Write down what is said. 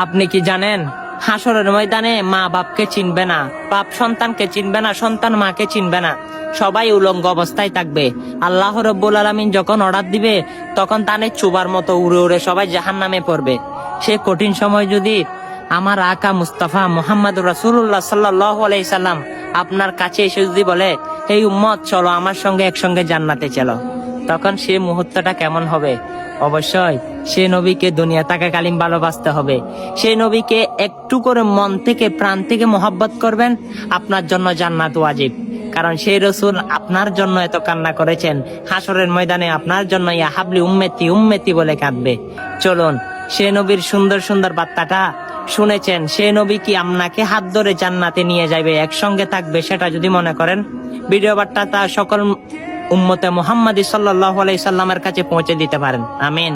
আপনি কি জানেন হাসরের ময়দানে মা বাপকে চিনবে না, বাপ সন্তানকে চিনবে না, সন্তান মাকে চিনবে না, সবাই উলঙ্গ অবস্থায় থাকবে। আল্লাহ রাব্বুল আলামিন যখন অর্ডার দিবে তখন তানে চুবার মতো উড়ে উড়ে সবাই জাহান্নামে পড়বে। সে কঠিন সময় যদি আমার আকা মুস্তাফা মুহাম্মদুর রাসূলুল্লাহ সাল্লাল্লাহু আলাইহি সাল্লাম আপনার কাছে এসে যদি বলে, এই উম্মত চলো আমার সঙ্গে একসঙ্গে জান্নাতে চলো, তখন সে মুহূর্তটা কেমন হবে? অবশ্যই সে নবীকে দুনিয়া থাকাকালীন ভালোবাসতে হবে। সেই নবীকে একটু করে মন থেকে প্রাণ থেকে মহব্বত করবেন, আপনার জন্য জান্নাত ওয়াজিব। কারণ সেই রসুল আপনার জন্য এত কান্না করেছেন, হাসরের ময়দানে আপনার জন্য ইয়া হাবলি উম্মতি উম্মতি বলে কাঁদবে। চলুন সে নবীর সুন্দর সুন্দর বার্তাটা শুনেছেন, সে নবী কি আপনাকে হাত ধরে জান্নাতে নিয়ে যাবে, একসঙ্গে থাকবে, সেটা যদি মনে করেন ভিডিও বার্তাটা সকল উম্মতে মুহাম্মাদি সাল্লাল্লাহু আলাইহি সাল্লামের কাছে পৌঁছে দিতে পারেন। আমিন।